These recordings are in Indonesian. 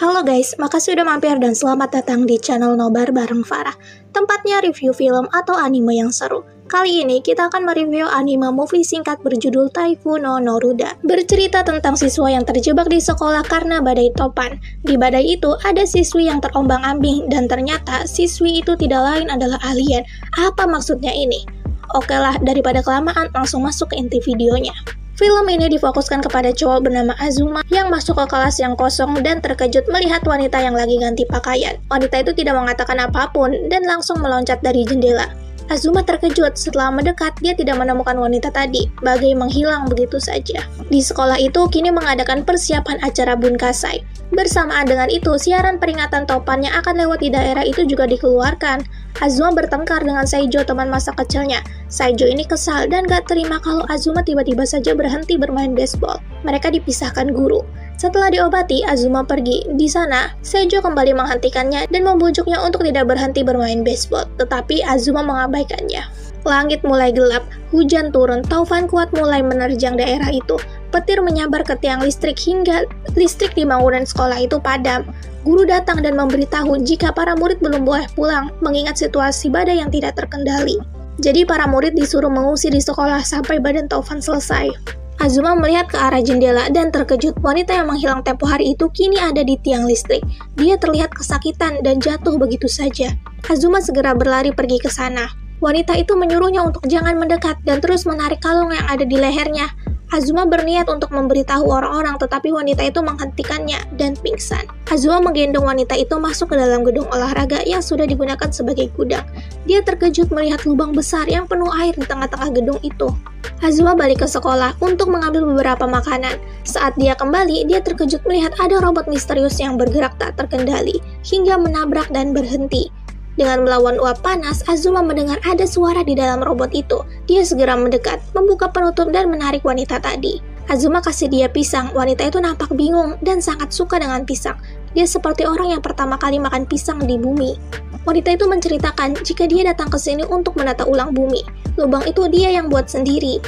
Halo guys, makasih udah mampir dan selamat datang di channel Nobar bareng Farah. Tempatnya review film atau anime yang seru. Kali ini kita akan mereview anime movie singkat berjudul Taifu no Noruda. Bercerita tentang siswa yang terjebak di sekolah karena badai topan. Di badai itu ada siswi yang terombang-ambing dan ternyata siswi itu tidak lain adalah alien. Apa maksudnya ini? Oke lah, daripada kelamaan langsung masuk ke inti videonya. Film ini difokuskan kepada cowok bernama Azuma yang masuk ke kelas yang kosong dan terkejut melihat wanita yang lagi ganti pakaian. Wanita itu tidak mengatakan apapun dan langsung meloncat dari jendela. Azuma terkejut setelah mendekat dia tidak menemukan wanita tadi, bagai menghilang begitu saja. Di sekolah itu kini mengadakan persiapan acara Bunkasai. Bersamaan dengan itu, siaran peringatan topan yang akan lewat di daerah itu juga dikeluarkan. Azuma bertengkar dengan Saijo, teman masa kecilnya. Saijo ini kesal dan gak terima kalau Azuma tiba-tiba saja berhenti bermain baseball. Mereka dipisahkan guru. Setelah diobati, Azuma pergi. Di sana, Saijo kembali menghentikannya dan membujuknya untuk tidak berhenti bermain baseball. Tetapi Azuma mengabaikannya. Langit mulai gelap, hujan turun, taufan kuat mulai menerjang daerah itu. Petir menyabar ke tiang listrik hingga listrik di bangunan sekolah itu padam. Guru datang dan memberitahu jika para murid belum boleh pulang, mengingat situasi badai yang tidak terkendali. Jadi para murid disuruh mengungsi di sekolah sampai badan taufan selesai. Azuma melihat ke arah jendela dan terkejut. Wanita yang menghilang tempo hari itu kini ada di tiang listrik. Dia terlihat kesakitan dan jatuh begitu saja. Azuma segera berlari pergi ke sana. Wanita itu menyuruhnya untuk jangan mendekat dan terus menarik kalung yang ada di lehernya. Azuma berniat untuk memberitahu orang-orang, tetapi wanita itu menghentikannya dan pingsan. Azuma menggendong wanita itu masuk ke dalam gedung olahraga yang sudah digunakan sebagai gudang. Dia terkejut melihat lubang besar yang penuh air di tengah-tengah gedung itu. Azuma balik ke sekolah untuk mengambil beberapa makanan. Saat dia kembali, dia terkejut melihat ada robot misterius yang bergerak tak terkendali, hingga menabrak dan berhenti. Dengan melawan uap panas, Azuma mendengar ada suara di dalam robot itu. Dia segera mendekat, membuka penutup dan menarik wanita tadi. Azuma kasih dia pisang. Wanita itu nampak bingung dan sangat suka dengan pisang. Dia seperti orang yang pertama kali makan pisang di bumi. Wanita itu menceritakan jika dia datang ke sini untuk menata ulang bumi. Lubang itu dia yang buat sendiri.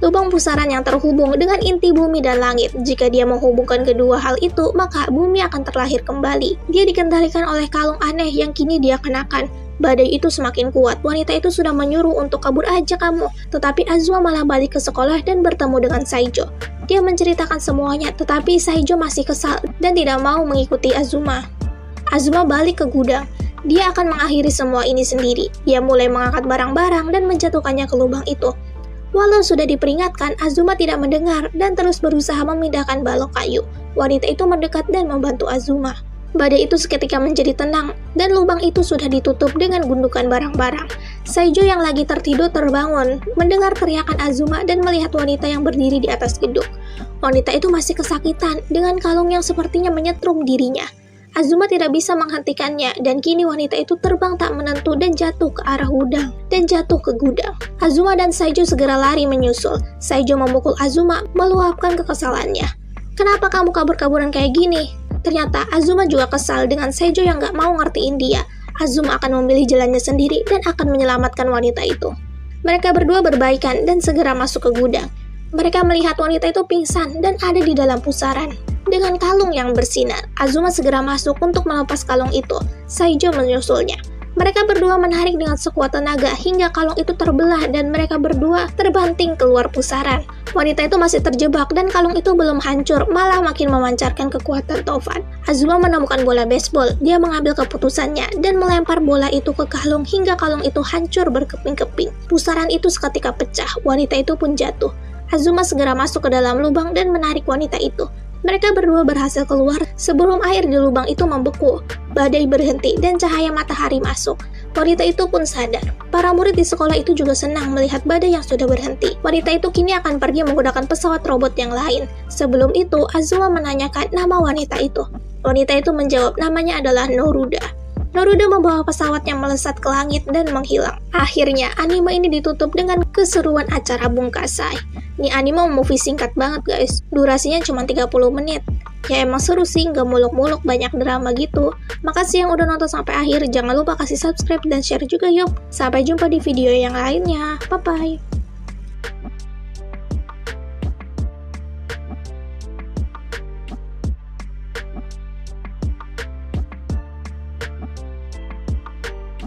Lubang pusaran yang terhubung dengan inti bumi dan langit. Jika dia menghubungkan kedua hal itu, maka bumi akan terlahir kembali. Dia dikendalikan oleh kalung aneh yang kini dia kenakan. Badai itu semakin kuat. Wanita itu sudah menyuruh untuk kabur aja kamu. Tetapi Azuma malah balik ke sekolah dan bertemu dengan Saijo. Dia menceritakan semuanya, tetapi Saijo masih kesal dan tidak mau mengikuti Azuma. Azuma balik ke gudang. Dia akan mengakhiri semua ini sendiri. Dia mulai mengangkat barang-barang dan menjatuhkannya ke lubang itu. Walau sudah diperingatkan, Azuma tidak mendengar dan terus berusaha memindahkan balok kayu. Wanita itu mendekat dan membantu Azuma. Badai itu seketika menjadi tenang dan lubang itu sudah ditutup dengan gundukan barang-barang. Saijo yang lagi tertidur terbangun, mendengar teriakan Azuma dan melihat wanita yang berdiri di atas gedung. Wanita itu masih kesakitan dengan kalung yang sepertinya menyetrum dirinya. Azuma tidak bisa menghentikannya dan kini wanita itu terbang tak menentu dan jatuh ke arah gudang dan jatuh ke gudang. Azuma dan Saijo segera lari menyusul. Saijo memukul Azuma meluapkan kekesalannya. Kenapa kamu kabur-kaburan kayak gini? Ternyata Azuma juga kesal dengan Saijo yang gak mau ngertiin dia. Azuma akan memilih jalannya sendiri dan akan menyelamatkan wanita itu. Mereka berdua berbaikan dan segera masuk ke gudang. Mereka melihat wanita itu pingsan dan ada di dalam pusaran dengan kalung yang bersinar. Azuma segera masuk untuk melepas kalung itu. Saijo menyusulnya. Mereka berdua menarik dengan sekuat tenaga hingga kalung itu terbelah dan mereka berdua terbanting keluar pusaran. Wanita itu masih terjebak dan kalung itu belum hancur, malah makin memancarkan kekuatan taufan. Azuma menemukan bola baseball. Dia mengambil keputusannya dan melempar bola itu ke kalung hingga kalung itu hancur berkeping-keping. Pusaran itu seketika pecah. Wanita itu pun jatuh. Azuma segera masuk ke dalam lubang dan menarik wanita itu. Mereka berdua berhasil keluar sebelum air di lubang itu membeku. Badai berhenti dan cahaya matahari masuk. Wanita itu pun sadar. Para murid di sekolah itu juga senang melihat badai yang sudah berhenti. Wanita itu kini akan pergi menggunakan pesawat robot yang lain. Sebelum itu, Azuma menanyakan nama wanita itu. Wanita itu menjawab namanya adalah Noruda. Noruda membawa pesawat yang melesat ke langit dan menghilang. Akhirnya, anime ini ditutup dengan keseruan acara Bunkasai. Ini anime movie singkat banget guys, durasinya cuma 30 menit. Ya emang seru sih, nggak muluk-muluk, banyak drama gitu. Makasih yang udah nonton sampai akhir, jangan lupa kasih subscribe dan share juga yuk. Sampai jumpa di video yang lainnya, bye-bye.